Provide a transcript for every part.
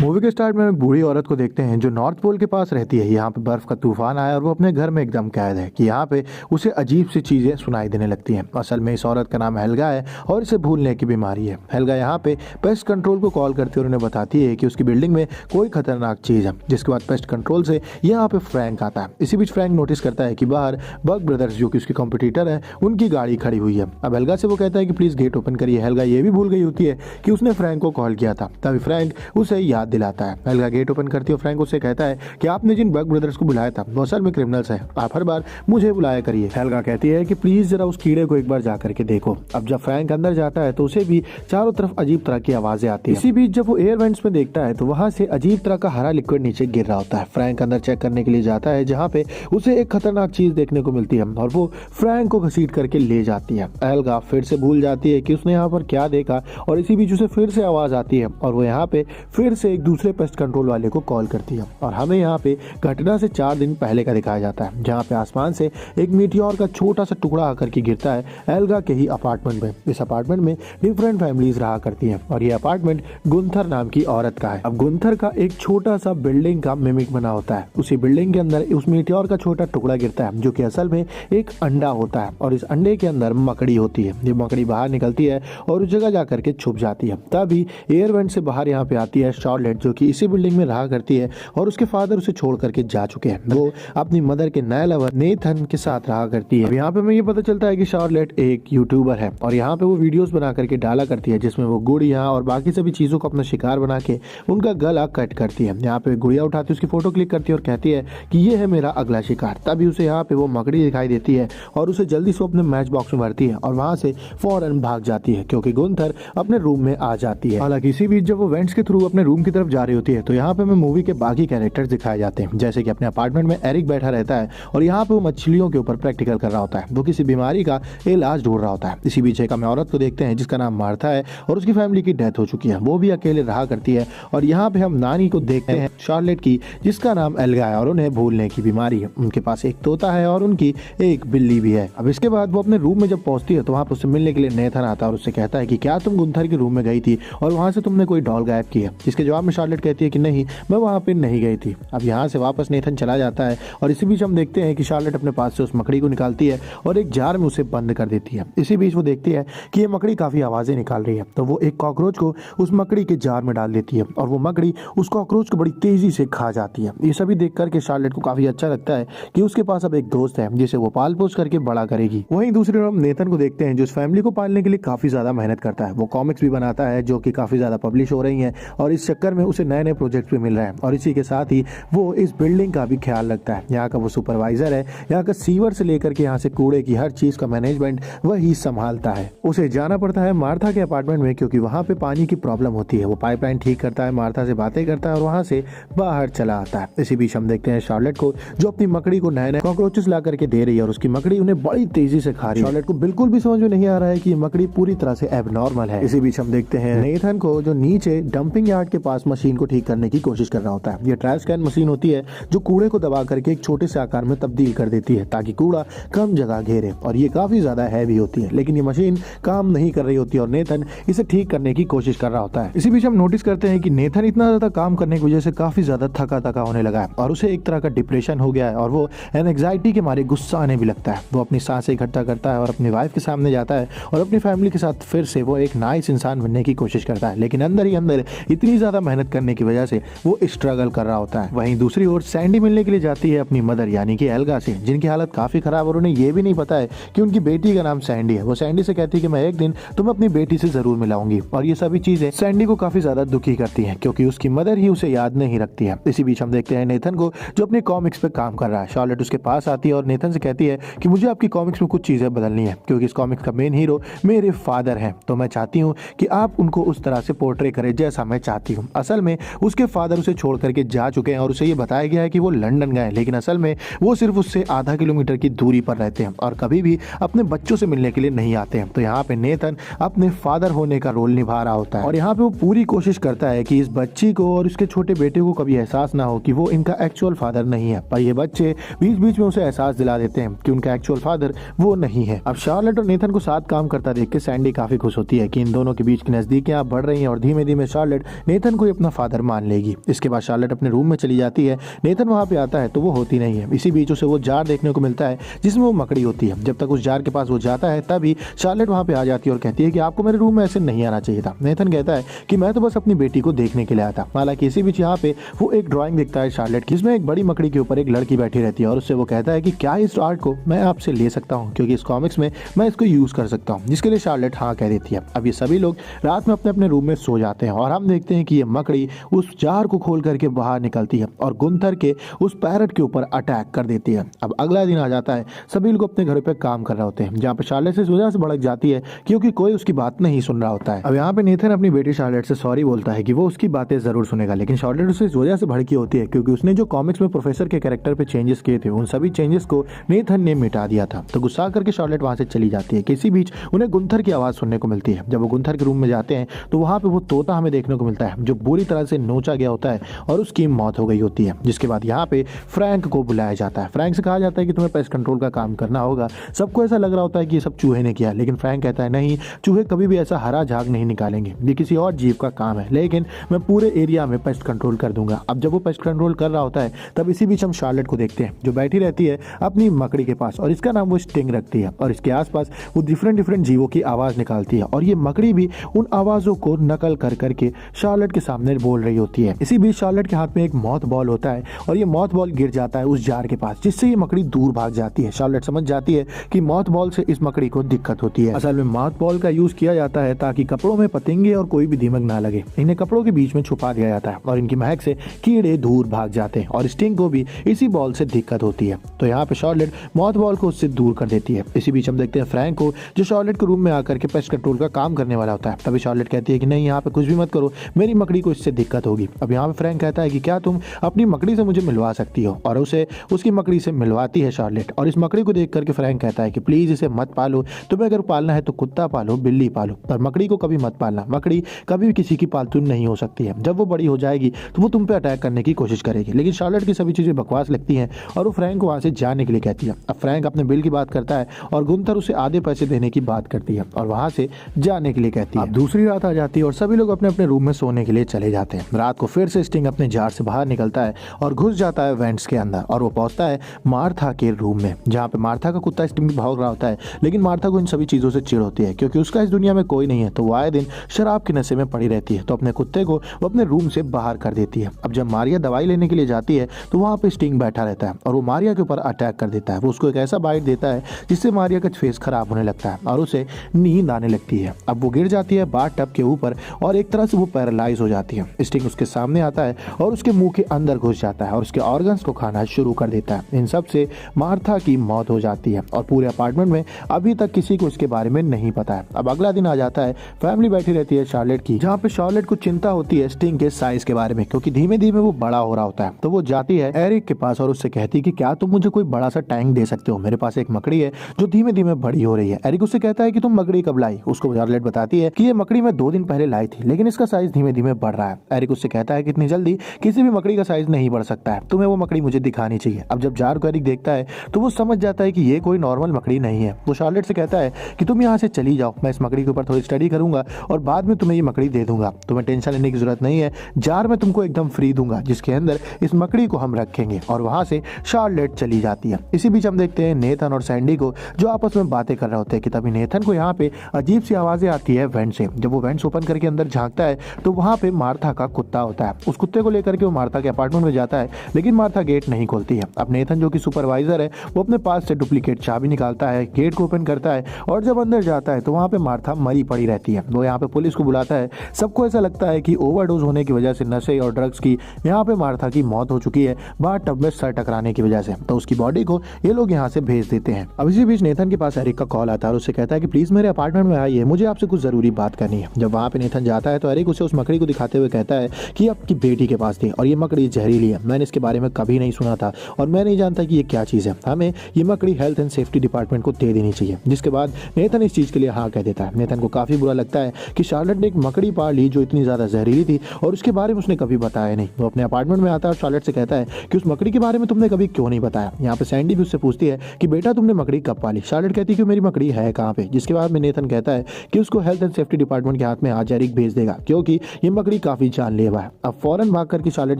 Movie के start में हम एक बूढ़ी औरत को देखते हैं जो नॉर्थ पोल के पास रहती है। यहाँ पे बर्फ का तूफान आया और वो अपने घर में एकदम कैद है कि यहाँ पे उसे अजीब सी चीजें सुनाई देने लगती हैं। असल में इस औरत का नाम हेल्गा है और इसे भूलने की बीमारी है। हेल्गा यहाँ पे पेस्ट कंट्रोल को कॉल करती है और उन्हें बताती है कि उसकी बिल्डिंग में कोई खतरनाक चीज है। जिसके बाद पेस्ट कंट्रोल से यहाँ पे फ्रैंक आता है। इसी बीच फ्रैंक नोटिस करता है कि बाहर बग ब्रदर्स जो कि उसके कॉम्पिटिटर है उनकी गाड़ी खड़ी हुई है। अब हेल्गा से वो कहता है कि प्लीज गेट ओपन करिए। हेल्गा ये भी भूल गई होती है कि उसने फ्रैंक को कॉल किया था। तभी फ्रैंक उसे याद दिलाता है। हेल्गा गेट ओपन करती है। फ्रैंक उससे कहता है कि आपने जिन बग ब्रदर्स को बुलाया था वो असल में क्रिमिनल्स हैं, आप हर बार मुझे बुलाया करिए। हेल्गा कहती है कि प्लीज जरा उस कीड़े को एक बार जाकर के देखो। अब जब फ्रैंक अंदर जाता है तो उसे भी चारों तरफ अजीब तरह की आवाजें आती है। इसी बीच जब वो एयर वेंट्स में देखता है तो वहां से अजीब तरह का हरा लिक्विड नीचे गिर रहा होता है। फ्रैंक अंदर चेक करने के लिए जाता है जहाँ पे उसे एक खतरनाक चीज देखने को मिलती है और वो फ्रैंक को घसीट करके ले जाती है। हेल्गा फिर से भूल जाती है कि उसने यहाँ पर क्या देखा और इसी बीच उसे फिर से आवाज आती है और वो यहाँ पे फिर से एक दूसरे पेस्ट कंट्रोल वाले को कॉल करती है। और हमें यहाँ पे घटना से 4 दिन पहले का दिखाया जाता है जहाँ पे आसमान से एक मीटियोर का छोटा सा टुकड़ा आकर के गिरता है हेल्गा के ही अपार्टमेंट में। इस अपार्टमेंट में डिफरेंट फैमिलीज रहा करती हैं और ये अपार्टमेंट गुंथर नाम की औरत का है। अब गुंथर का एक छोटा सा बिल्डिंग का मिमिक बना होता है। उसी बिल्डिंग के अंदर उस मीटियोर का छोटा टुकड़ा गिरता है जो कि असल में एक अंडा होता है और इस अंडे के अंदर मकड़ी होती है। ये मकड़ी बाहर निकलती है और उस जगह जाकर के छुप जाती है। तभी एयर वेंट से बाहर यहाँ पे आती है शार्लेट जो कि इसी बिल्डिंग में रहा करती है और उसके फादर उसे छोड़ करके जा चुके हैं। वो अपनी मदर के नए लवर नेथन के साथ रहा करती है। यहाँ पे हमें ये पता चलता है कि शार्लेट एक यूट्यूबर है और यहाँ पे वो वीडियोस बना करके डाला करती है जिसमें वो गुड़िया और बाकी सभी चीजों को अपना शिकार बना के उनका गला कट करती है। यहाँ पे गुड़िया उठाती है, उसकी फोटो क्लिक करती है और कहती है कि ये है मेरा अगला शिकार। तभी उसे यहाँ पे वो मकड़ी दिखाई देती है और उसे जल्दी से अपने मैच बॉक्स में भरती है और वहां से फौरन भाग जाती है क्योंकि गुंथर अपने रूम में आ जाती है। हालांकि इसी बीच जब वो वेंट्स के थ्रू अपने रूम की तरफ जा रही होती है तो यहाँ पे हमें मूवी के बाकी कैरेक्टर्स दिखाए जाते हैं। जैसे कि अपने अपार्टमेंट में एरिक बैठा रहता है और यहाँ पे वो मछलियों के ऊपर प्रैक्टिकल कर रहा होता है। वो किसी बीमारी का इलाज ढूंढ रहा होता है। इसी बीच एक हमें औरत को देखते हैं जिसका नाम मार्था है और उसकी फैमिली की डेथ हो चुकी है। वो भी अकेले रहा करती है और यहाँ पे हम नानी को देखते हैं शार्लेट की जिसका नाम एल्गा है और उन्हें भूलने की बीमारी है। उनके पास एक तोता है और उनकी एक बिल्ली भी है। अब इसके बाद वो अपने रूम में जब पहुंचती है तो वहाँ पर उससे मिलने के लिए नेथन आता है और उससे कहता है कि क्या तुम गुंथर के रूम में गई थी और वहां से तुमने कोई डॉल गायब की है। जिसके जवाब में शार्लेट कहती है कि नहीं, मैं वहां पे नहीं गई थी। अब यहाँ से वापस नेथन चला जाता है और इसी बीच हम देखते हैं कि शार्लेट अपने पास से उस मकड़ी को निकालती है और एक जार में उसे बंद कर देती है। इसी बीच वो देखती है कि ये मकड़ी काफी आवाजें निकाल रही है तो वो एक कॉकरोच को उस मकड़ी के जार में डाल देती है और वो मकड़ी उस कॉकरोच को बड़ी तेजी से खा जाती है। ये सभी देख करके शार्लेट को काफी अच्छा लगता है कि उसके पास अब एक दोस्त है जिसे वो पाल पोस करके बड़ा करेगी। वहीं दूसरी ओर हम नेथन को देखते हैं जो इस फैमिली को पालने के लिए काफी ज्यादा मेहनत करता है। वो कॉमिक्स भी बनाता है जो कि काफी ज्यादा पब्लिश हो रही हैं और इस चक्कर में उसे नए नए प्रोजेक्ट भी मिल रहे हैं और इसी के साथ ही वो इस बिल्डिंग का भी ख्याल रखता है। यहाँ का वो सुपरवाइजर है। यहाँ का सीवर से लेकर के यहाँ से कूड़े की हर चीज का मैनेजमेंट वही संभालता है। उसे जाना पड़ता है मार्था के अपार्टमेंट में क्योंकि वहाँ पे पानी की प्रॉब्लम होती है। वो पाइपलाइन ठीक करता है, मार्था से बातें करता है और वहाँ से बाहर चला आता है। इसी बीच हम देखते हैं शार्लेट को जो अपनी मकड़ी को नए नए कॉकरोचेस ला करके दे रही है और उसकी मकड़ी उन्हें बड़ी तेजी से खा रही है। शार्लेट को बिल्कुल भी समझ में नहीं आ रहा है कि ये मकड़ी पूरी तरह से एबनॉर्मल है। इसी बीच हम देखते हैं नेथन को जो नीचे डंपिंग यार्ड के पास मशीन को ठीक करने की कोशिश कर रहा होता है। ये ट्रैश कैन मशीन होती है जो कूड़े को दबा करके एक छोटे से आकार में तब्दील कर देती है ताकि कूड़ा कम जगह घेरे और ये काफी ज्यादा हैवी होती है। लेकिन ये मशीन काम नहीं कर रही होती और नेथन इसे ठीक करने की कोशिश कर रहा होता है। इसी बीच हम नोटिस करते हैं कि नेथन इतना ज्यादा काम करने की वजह से काफी ज्यादा थका होने लगा है और उसे एक तरह का डिप्रेशन हो गया है और वो एंजाइटी के मारे गुस्सा आने भी लगता है। वो अपनी सांसें इकट्ठा करता है और अपनी वाइफ के सामने जाता है और अपनी फैमिली के साथ फिर से वो एक नाइस इंसान बनने की कोशिश करता है। लेकिन अंदर ही अंदर इतनी ज्यादा मेहनत करने की वजह से वो स्ट्रगल कर रहा होता है। वहीं दूसरी ओर सैंडी मिलने के लिए जाती है अपनी मदर यानी कि एल्गा से जिनकी हालत काफी खराब और उन्हें ये भी नहीं पता है कि उनकी बेटी का नाम सैंडी है। वो सैंडी से कहती है कि मैं एक दिन तुम्हें अपनी बेटी से जरूर मिलाऊंगी और ये सभी चीजें सैंडी को काफी ज्यादा दुखी करती हैं क्योंकि उसकी मदर ही उसे याद नहीं रखती है। इसी बीच हम देखते हैं नेथन को जो अपने कॉमिक्स पे काम कर रहा है। शार्लेट उसके पास आती है और नेथन से कहती है कि मुझे आपकी कॉमिक्स में कुछ चीजें बदलनी है क्योंकि इस कॉमिक्स का मेन हीरो मेरे फादर हैं तो मैं चाहती हूँ कि आप उनको उस तरह से पोर्ट्रे करें जैसा मैं चाहती हूँ। असल में उसके फादर उसे छोड़ करके जा चुके हैं और उसे ये बताया गया है कि वो लंदन गए लेकिन असल में वो सिर्फ उससे आधा किलोमीटर की दूरी पर रहते हैं और कभी भी अपने बच्चों से मिलने के लिए नहीं आते हैं। तो यहाँ पे नेथन अपने फादर होने का रोल निभा रहा होता है और यहाँ पे वो पूरी कोशिश करता है कि इस बच्ची को और उसके छोटे बेटे को कभी एहसास ना हो कि वो इनका एक्चुअल फादर नहीं है। पर ये बच्चे बीच बीच में उसे एहसास दिला देते हैं कि उनका एक्चुअल फादर वो नहीं है। अब शार्लेट और नेथन को साथ काम करता देख के सैंडी काफी खुश होती है कि इन दोनों के बीच की नजदीकियां बढ़ रही हैं और धीमे धीमे शार्लेट नेथन को ये अपना फादर मान लेगी। इसके बाद शार्लेट अपने रूम में चली जाती है। नेथन वहाँ पे आता है तो वो होती नहीं है। इसी बीच उसे वो जार देखने को मिलता है जिसमें वो मकड़ी होती है। जब तक उस जार के पास वो जाता है तभी शार्लेट वहाँ पे आ जाती है और कहती है कि आपको मेरे रूम में ऐसे नहीं आना चाहिए था। नेथन कहता है कि मैं तो बस अपनी बेटी को देखने के लिए आया था। हालांकि इसी बीच यहाँ पे वो एक ड्राइंग देखता है शार्लेट की, जिसमें एक बड़ी मकड़ी के ऊपर एक लड़की बैठी रहती है और उससे वो कहता है कि क्या इस आर्ट को मैं आपसे ले सकता हूँ, क्योंकि इस कॉमिक्स में मैं इसको यूज कर सकता हूँ। जिसके लिए शार्लेट हाँ कह देती है। अब ये सभी लोग रात में अपने अपने रूम में सो जाते हैं और हम देखते हैं कि ये मकड़ी उस जार को खोल करके बाहर निकलती है और गुंथर के उस पैरट के ऊपर अटैक कर देती है। अब अगला दिन आ जाता है, सभी लोग अपने घर पे काम कर रहे होते हैं, जहाँ पे शार्लेट से इस वजह से भड़क जाती है क्योंकि कोई उसकी बात नहीं सुन रहा होता है। अब यहाँ पे नेथन अपनी बेटी शार्लेट से सॉरी बोलता है कि वो उसकी बातें जरूर सुनेगा, लेकिन शार्लेट उसे इस वजह से भड़की होती है क्योंकि उसने जो कॉमिक्स में प्रोफेसर के कैरेक्टर पे चेंजेस किए थे उन सभी चेंजेस को नेथन ने मिटा दिया था। तो गुस्सा करके शार्लेट वहां से चली जाती है। किसी बीच उन्हें गुंथर की आवाज सुनने को मिलती है। जब वो गुंथर के रूम में जाते हैं तो वहां पे वो तोता हमें देखने को मिलता है जो बुरी तरह से नोचा गया होता है और उसकी मौत हो गई होती है। जिसके बाद यहाँ पे फ्रैंक को बुलाया जाता है। फ्रैंक से कहा जाता है कि तुम्हें पेस्ट कंट्रोल का काम करना होगा। सबको ऐसा लग रहा होता है कि ये सब चूहे ने किया, लेकिन फ्रैंक कहता है नहीं, चूहे कभी भी ऐसा हरा झाग नहीं निकालेंगे, ये किसी और जीव का काम है, लेकिन मैं पूरे एरिया में पेस्ट कंट्रोल कर दूंगा। अब जब वो पेस्ट कंट्रोल कर रहा होता है तब इसी बीच हम शार्लेट को देखते हैं जो बैठी रहती है अपनी मकड़ी के पास और इसका नाम वो स्टिंग रखती है और इसके आसपास वो डिफरेंट जीवों की आवाज निकालती है और ये मकड़ी भी उन आवाजों को नकल कर करके शार्लेट के सामने बोल रही होती है। इसी बीच शार्लेट के हाथ में एक मौत बॉल होता है और ये मौत बॉल गिर जाता है उस जार के पास, जिससे ये मकड़ी दूर भाग जाती है। शार्लेट समझ जाती है कि मौत बॉल से इस मकड़ी को दिक्कत होती है। असल में मौत बॉल का यूज किया जाता है ताकि कपड़ों में पतंगे और कोई भी दीमक ना लगे। इन्हें कपड़ों के बीच में छुपा दिया जाता है और इनकी महक से कीड़े दूर भाग जाते हैं और स्टिंग को भी इसी बॉल से दिक्कत होती है। तो यहाँ पे शार्लेट मौत बॉल को उससे दूर कर देती है। इसी बीच हम देखते हैं फ्रैंक को जो शार्लेट के रूम में आकर के पेस्ट कंट्रोल का काम करने वाला होता है। तभी शार्लेट कहती है कि नहीं, यहाँ पे कुछ भी मत करो, मेरी मकड़ी को इससे दिक्कत होगी। अब यहाँ पे फ्रैंक कहता है कि क्या तुम अपनी मकड़ी से मुझे मिलवा सकती हो, और उसे उसकी मकड़ी से मिलवाती है शार्लेट। और इस मकड़ी को देख करके फ्रैंक कहता है कि प्लीज इसे मत पालो, तुम्हें अगर पालना है तो कुत्ता पालो, बिल्ली पालो, पर मकड़ी को कभी मत पालना। मकड़ी कभी भी किसी की पालतू नहीं हो सकती है। जब वो बड़ी हो जाएगी तो वो तुम पे अटैक करने की कोशिश करेगी। लेकिन शार्लेट की सभी चीजें बकवास लगती हैं और वो फ्रैंक को वहां से जाने के लिए कहती है। अब फ्रैंक अपने बिल की बात करता है और गुंथर उसे आधे पैसे देने की बात करती है और वहां से जाने के लिए कहती है। अब दूसरी रात आ जाती है और सभी लोग अपने अपने रूम में सोने के लिए चले जाते हैं। रात को फिर से स्टिंग अपने जार से बाहर निकलता है और घुस जाता है वेंट्स के अंदर और वो पहुंचता है मार्था के रूम में, जहाँ पे मार्था का कुत्ता स्टिंग भाग रहा होता है। लेकिन मार्था को इन सभी चीजों से चिढ़ होती है क्योंकि उसका इस दुनिया में कोई नहीं है, तो वो आए दिन शराब के नशे में पड़ी रहती है। तो अपने कुत्ते को वो अपने रूम से बाहर कर देती है। अब जब मारिया दवाई लेने के लिए जाती है तो वहाँ पे स्टिंग बैठा रहता है और वो मारिया के ऊपर अटैक कर देता है। वो उसको एक ऐसा बाइट देता है जिससे मारिया का फेस खराब होने लगता है और उसे नींद आने लगती है। अब वो गिर जाती है बाथ टब के ऊपर और एक तरह से वो पैरालाइज हो जाती है। स्टिंग उसके सामने आता है और उसके मुंह के अंदर घुस जाता है और उसके ऑर्गन्स को खाना शुरू कर देता है। इन सब से मार्था की मौत हो जाती है और पूरे अपार्टमेंट में अभी तक किसी को इसके बारे में नहीं पता है। अब अगला दिन आ जाता है, फैमिली बैठी रहती है शार्लेट की, जहाँ पे शार्लेट को चिंता होती है स्टिंग के साइज के बारे में क्योंकि धीमे धीमे वो बड़ा हो रहा होता है। तो वो जाती है एरिक के पास और उससे कहती है कि क्या तुम मुझे कोई बड़ा सा टैंक दे सकते हो, मेरे पास एक मकड़ी है जो धीमे धीमे बड़ी हो रही है। एरिक उससे कहता है कि तुम मकड़ी कब लाई। उसको शार्लेट बताती है कि ये मकड़ी मैं 2 दिन पहले लाई थी, लेकिन इसका साइज धीमे धीमे बढ़ रहा है। एरिक उससे कहता है कि इतनी जल्दी किसी भी मकड़ी का साइज नहीं बढ़ सकता है, तुम्हें वो मकड़ी मुझे दिखानी चाहिए। अब जब जार को एरिक देखता है तो वो समझ जाता है कि ये कोई नॉर्मल मकड़ी नहीं है। वो शार्लेट से कहता है कि तुम यहाँ से चली जाओ, मैं इस मकड़ी के ऊपर थोड़ी स्टडी करूंगा और बाद में तुम्हें ये मकड़ी दे दूंगा, तुम्हें टेंशन लेने की जरूरत नहीं है, जार मैं तुमको एकदम फ्री दूंगा जिसके अंदर इस मकड़ी को हम रखेंगे। और वहां से शार्लेट चली जाती है। इसी बीच हम देखते हैं नेथन और सैंडी को जो आपस में बातें कर रहे होते हैं कि तभी नेथन को यहाँ पे अजीब सी आवाजें आती है वेंट से। जब वो वेंट्स ओपन करके अंदर झांकता है तो वहाँ पे मार्था का कुत्ता होता है। उस कुत्ते को लेकर के वो मार्था के अपार्टमेंट में जाता है, लेकिन मार्था गेट नहीं खोलती है। अब नेथन जो कि सुपरवाइजर है वो अपने पास से डुप्लीकेट चाबी निकालता है, गेट को ओपन करता है और जब अंदर जाता है तो वहाँ पे मार्था मरी पड़ी रहती है। वो यहाँ पे पुलिस को बुलाता है। सबको ऐसा लगता है कि ओवरडोज होने की वजह से, नशे और ड्रग्स की, यहाँ पे मार्था की मौत हो चुकी है बाथ टब में सर टकराने की वजह से। तो उसकी बॉडी को ये लोग यहाँ से भेज देते हैं। अब इसी बीच नेथन के पास एरिक का कॉल आता है और उससे कहता है कि प्लीज मेरे अपार्टमेंट में आइए, मुझे आपसे कुछ जरूरी बात करनी है। जब वहाँ पे नेथन जाता है तो एरिक उसे उस मकड़ी को दिखाते हुए कहता है कि आपकी बेटी के पास थी और ये मकड़ी जहरीली है, मैंने इसके बारे में कभी नहीं सुना था और मैं नहीं जानता कि ये क्या चीज़ है, हमें ये मकड़ी हेल्थ एंड सेफ्टी डिपार्टमेंट को दे देनी चाहिए। जिसके बाद नेथन इस चीज़ के लिए हाँ कह देता है। नेथन को काफ़ी बुरा लगता है कि शार्लेट ने एक मकड़ी पाल ली जो इतनी ज़्यादा जहरीली थी और उसके बारे में उसने कभी बताया नहीं। वो अपने अपार्टमेंट में आता है और शार्लेट से कहता है कि उस मकड़ी के बारे में तुमने कभी क्यों नहीं बताया। यहाँ पे सैंडी भी उससे पूछती है कि बेटा तुमने मकड़ी कब पाली। शार्लेट कहती है कि मेरी मकड़ी है कहाँ पे। जिसके बाद में नेथन कहता है कि उसको हेल्थ एंड सेफ्टी डिपार्टमेंट के हाथ में आज एरिक भेज देगा क्योंकि ये मकड़ी भी काफी जानलेवा है। अब फौरन भाग करके शार्लेट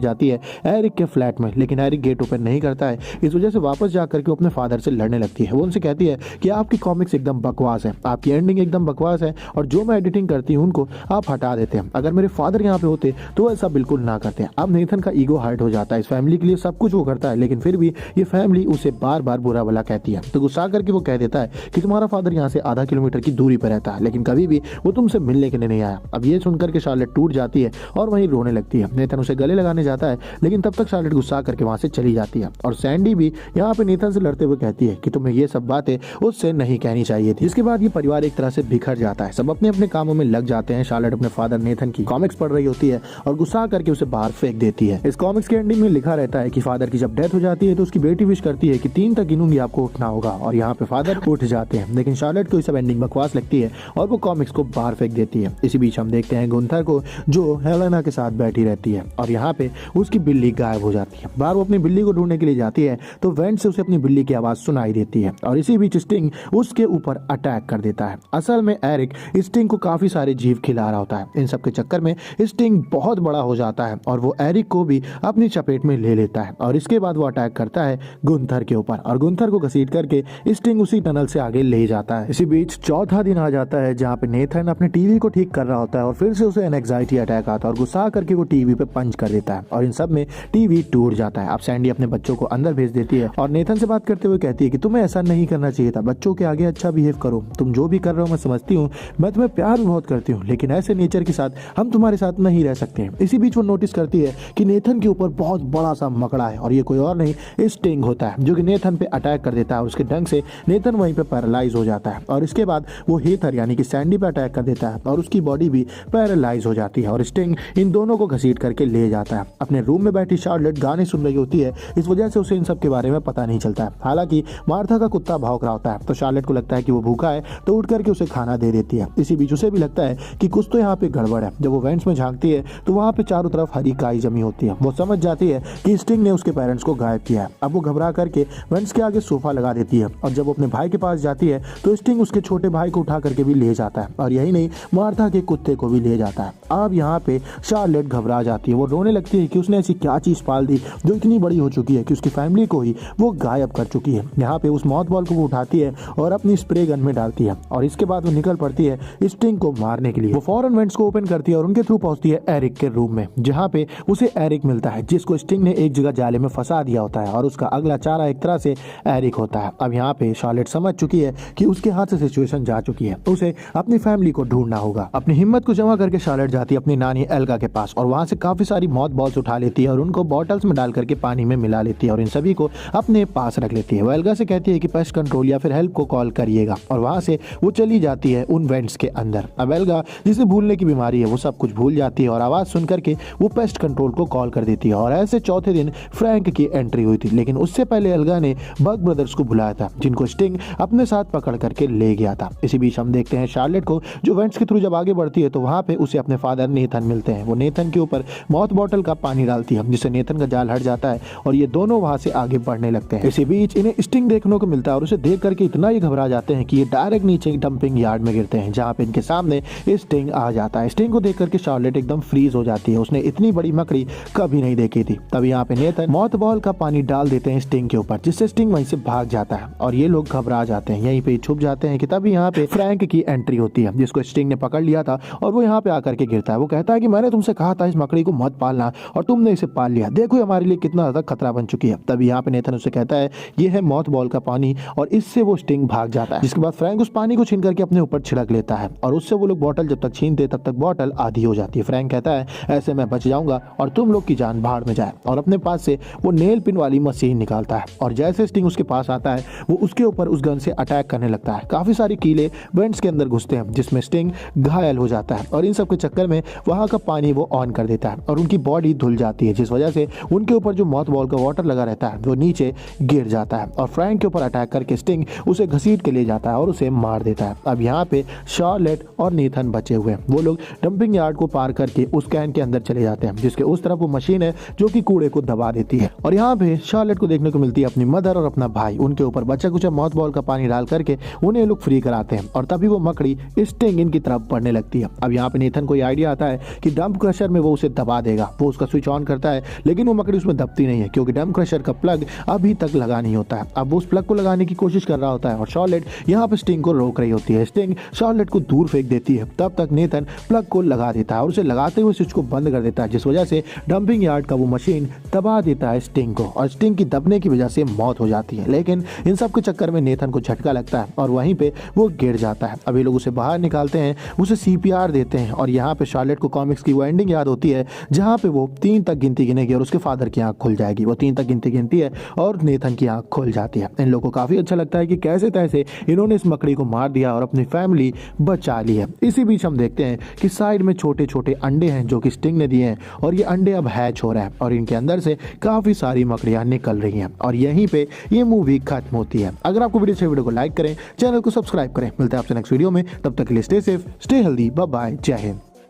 जाती है एरिक के फ्लैट में, लेकिन एरिक गेट ओपन नहीं करता है। इस वजह से वापस जा करके अपने फादर से लड़ने लगती है। वो उनसे कहती है कि आपकी कॉमिक्स एकदम बकवास है, आपकी एंडिंग एकदम बकवास है और जो मैं एडिटिंग करती हूँ उनको आप हटा देते हैं। अगर मेरे फादर यहाँ पे होते तो ऐसा बिल्कुल ना करते हैं। अब नेथन का ईगो हर्ट हो जाता है। इस फैमिली के लिए सब कुछ वो करता है, लेकिन फिर भी ये फैमिली उसे बार बार बुरा भला कहती है। तो गुस्सा करके वो कह देता है कि तुम्हारा फादर यहाँ से आधा किलोमीटर की दूरी पर रहता है, लेकिन कभी भी वो तुमसे मिलने के लिए नहीं आया। अब ये सुनकर के शार्लेट टूट जाती है और वहीं रोने लगती है। नेथन उसे गले लगाने जाता है, लेकिन तब तक शार्लेट गुस्सा करके वहां से चली जाती है। और सैंडी भी यहाँ पे नेथन से लड़ते हुए कहती है कि तुम्हें ये सब बातें उससे नहीं कहनी चाहिए थी। इसके बाद ये परिवार एक तरह से बिखर जाता है, सब अपने अपने कामों में लग जाते हैं। शार्लेट अपने फादर नेथन की कॉमिक्स पढ़ रही होती है और गुस्सा करके उसे बाहर फेंक देती है। इस कॉमिक्स के एंडिंग में लिखा रहता है कि फादर की जब डेथ हो जाती है तो उसकी बेटी विश करती है कि 3 तक गिनूंगी, आपको उठना होगा। और यहाँ पे फादर उठ जाते हैं, लेकिन शार्लेट को ये सब एंडिंग बकवास लगती है और वो कॉमिक्स को बाहर फेंक देती है। इसी बीच हम देखते हैं गुंथर को, जो हेलेना के साथ बैठी रहती है और यहाँ पे उसकी बिल्ली गायब हो जाती है। बार वो अपनी बिल्ली को ढूंढने के लिए जाती है तो वेंट से उसे अपनी बिल्ली की आवाज सुनाई देती है और इसी बीच स्टिंग उसके ऊपर अटैक कर देता है। असल में एरिक स्टिंग को काफी सारे जीव खिला रहा होता है। इन सब के चक्कर में स्टिंग बहुत बड़ा हो जाता है और वो एरिक को भी अपनी चपेट में ले लेता है और इसके बाद वो अटैक करता है गुंथर के ऊपर और गुंथर को घसीट करके स्टिंग उसी टनल से आगे ले जाता है। इसी बीच चौथा दिन आ जाता है जहाँ पे नेथन अपने टीवी को ठीक कर रहा होता है और फिर से उसे एंजाइटी अटैक आता है और गुस्सा करके वो टीवी पे पंच कर देता है और इन सब में टीवी टूट जाता है। अब सैंडी अपने बच्चों को अंदर भेज देती है और नेथन से बात करते हुए कहती है कि तुम्हें ऐसा नहीं करना चाहिए था, बच्चों के आगे अच्छा बिहेव करो, तुम जो भी कर रहे हो मैं समझती हूँ, मैं तुम्हें प्यार भी बहुत करती हूँ, लेकिन ऐसे नेचर के साथ हम तुम्हारे साथ नहीं रह सकते हैं। इसी बीच वो नोटिस करती है कि नेथन के ऊपर बहुत बड़ा सा मकड़ा है और ये कोई और नहीं स्टिंग होता है, जो कि नेथन पे अटैक कर देता है और उसके ढंग से नेथन वहीं पे पैरालाइज हो जाता है और इसके बाद वो हीथर यानी कि सैंडी पे अटैक कर देता है और उसकी बॉडी भी पैरालाइज हो जाती है और स्टिंग इन दोनों को घसीट करके ले जाता है। अपने रूम में बैठी शार्लेट गाने सुन रही होती है, इस वजह से उसे इन सब के बारे में पता नहीं चलता है। हालांकि मार्था का कुत्ता भौंक रहा होता है तो शार्लेट को लगता है कि वो भूखा है तो उठ करके उसे खाना दे देती है। इसी बीच उसे भी लगता है कि कुछ तो यहाँ पे गड़बड़ है। जब वो वेंट्स में झांकती है तो वहाँ पे चारों तरफ हरी काई जमी होती है। वो समझ जाती है कि स्टिंग ने उसके पेरेंट्स को गायब किया है। अब वो घबरा करके वेंट्स के आगे सोफा लगा देती है और जब वो अपने भाई के पास जाती है तो स्टिंग उसके छोटे भाई को उठा करके भी ले जाता है और यही नहीं, मार्था के कुत्ते को भी ले जाता है। अब यहाँ पे शार्लेट घबरा जाती है, वो रोने लगती है कि उसने ऐसी क्या चीज पाल दी जो इतनी बड़ी हो चुकी है कि उसकी फैमिली को ही वो गायब कर चुकी है। यहाँ पे उस मौत बॉल को वो उठाती है और अपनी स्प्रे गन में डालती है और इसके बाद वो निकल पड़ती है स्टिंग को मारने के लिए। वो फौरन वेंट्स को ओपन करती है और उनके थ्रू पहुंचती है एरिक के रूम में, जहाँ पे उसे एरिक मिलता है जिसको स्टिंग ने एक जगह जाले में फंसा दिया होता है और उसका अगला चारा एक तरह से एरिक होता है। अब यहाँ पे शार्लेट समझ चुकी है कि उसके हाथ से सिचुएशन जा चुकी है, उसे अपनी फैमिली को ढूंढना होगा। अपनी हिम्मत को जमा करके शार्लेट जाती है अपनी नानी एल्गा के पास और वहां से काफी सारी मौत बॉल्स उठा लेती है और उनको बॉटल्स में डाल करके पानी में मिला लेती है और इन सभी को अपने पास रख लेती है। वो एल्गा से कहती है कि पेस्ट कंट्रोल या फिर हेल्प को कॉल करिएगा और वहां से वो चली जाती है उन वेंट्स के अंदर। अब एल्गा जिसे भूलने की बीमारी है वो सब कुछ भूल जाती है और आवाज सुन करके वो पेस्ट कंट्रोल को कॉल कर देती है और ऐसे चौथे दिन फ्रैंक की एंट्री हुई थी, लेकिन उससे पहले एल्गा ने बग ब्रदर्स को बुलाया था जिनको स्टिंग अपने साथ पकड़ करके ले गया था। इसी बीच हम देखते हैं शार्लेट को, जो वेंट्स के थ्रू जब आगे बढ़ती है तो वहां पे उसे अपने फादर नेथन मिलते हैं। वो नेथन के ऊपर मौत बॉटल का पानी डालती है जिससे नेथन का जाल हट जाता है और ये दोनों वहां से आगे बढ़ने लगते हैं। इसी बीच इन्हें स्टिंग देखने को मिलता है और उसे देख करके इतना ही घबरा जाते हैं कि ये डायरेक्ट नीचे डंपिंग यार्ड में गिरते हैं जहाँ पे इनके सामने स्टिंग आ जाता है। स्टिंग को देख करके शार्लेट एकदम फ्रीज हो जाती है, उसने इतनी बड़ी मकड़ी कभी नहीं देखी थी। तब यहाँ पे नेथन मौत बॉल का पानी डाल देते हैं स्टिंग के ऊपर जिससे स्टिंग वहीं से भाग जाता है और ये लोग घबरा जाते हैं, यहीं पे छुप जाते हैं कि तभी यहाँ पे फ्रैंक की एंट्री होती है जिसको स्टिंग ने पकड़ लिया था और वो यहाँ पे आकर के गिरता है। वो कहता है कि मैंने तुमसे कहा था इस मकड़ी को मत पालना और तुमने इसे पाल लिया, देखो हमारे लिए कितना ज्यादा खतरा बन चुकी है। तभी यहाँ पे नेथन उसे कहता है ये है मौत बॉल का पानी और इससे वो स्टिंग भाग जाता है। जिसके बाद फ्रैंक उस पानी को छीन करके अपने ऊपर छिड़क लेता है और उससे वो लोग बॉटल जब तक छीनते तब तक बॉटल आधी हो जाती है। फ्रैंक कहता है ऐसे मैं बच जाऊंगा और तुम लोग की जान भाड़ में जाए और अपने पास से वो नेल पिन वाली मशीन निकालता है और जैसे स्टिंग उसके पास आता है वो उसके ऊपर उस गन से अटैक करने लगता है। काफी सारी कीले वेंट्स के अंदर घुसते हैं जिसमें स्टिंग घायल हो जाता है और इन सब के चक्कर में वहां का पानी वो ऑन कर देता है और उनकी बॉडी धुल जाती है जिस वजह से उनके ऊपर जो मौत बॉल का वाटर लगा रहता है वो नीचे गिर जाता है और फ्रैंक के ऊपर अटैक करके स्टिंग उसे घसीट के ले जाता है और उसे मार देता है। अब यहाँ पे शार्लेट और नेथन बचे हुए हैं, वो लोग डंपिंग यार्ड को पार करके उस कैन के अंदर चले जाते हैं जिसके उस तरफ वो मशीन है जो कि कूड़े को दबा देती है और यहाँ पे शार्लेट को देखने को मिलती है अपनी मदर और अपना भाई, उनके ऊपर बचा कुचा मौत बॉल का पानी डाल करके उन्हें लोग फ्री कराते हैं और तभी वो मकड़ी स्टिंग इनकी तरफ बढ़ने लगती है। अब यहाँ पे नेथन को आइडिया आता है कि डंप क्रशर में वो उसे दबा देगा। वो उसका स्विच ऑन करता है लेकिन वो मकड़ी उसमें दबती नहीं है क्योंकि डंप क्रशर का प्लग अभी तक लगा नहीं होता है। अब वो उस प्लग को लगाने की कोशिश कर रहा होता है और शार्लेट यहाँ पे स्टिंग को रोक रही होती है। स्टिंग शार्लेट को दूर फेंक देती है। तब तक नेथन प्लग को लगा देता है और उसे लगाते हुए स्विच को बंद कर देता है, जिस वजह से डंपिंग यार्ड का वो मशीन दबा देता है स्टिंग को और स्टिंग की दबने की वजह से मौत हो जाती है। लेकिन इन सब के चक्कर में नेथन को झटका लगता है और वहीं पे वो गिर जाता है। अभी लोग उसे बाहर निकालते हैं, उसे CPR देते हैं और यहाँ पे शार्लेट को कॉमिक्स की वो एंडिंग याद होती है जहाँ पे वो 3 तक गिनती गिनेगी और उसके फादर की आंख खुल जाएगी। वो 3 तक गिनती गिनती है और नेथन की आंख खुल जाती है। इन लोगों को काफी अच्छा लगता है कि कैसे तैसे इन्होंने इस मकड़ी को मार दिया और अपनी फैमिली बचा ली है। इसी बीच हम देखते हैं कि साइड में छोटे छोटे अंडे हैं जो कि स्टिंग ने दिए हैं और ये अंडे अब हैच हो रहे हैं और इनके अंदर से काफी सारी मकड़ियां निकल रही हैं और यहीं पे ये मूवी खत्म होती है। अगर आपको वीडियो को लाइक करें, चैनल को सब्सक्राइब करें। मिलते हैं आपसे नेक्स्ट वीडियो में, तब तक के लिए stay safe, stay healthy, bye bye, जय हिंद।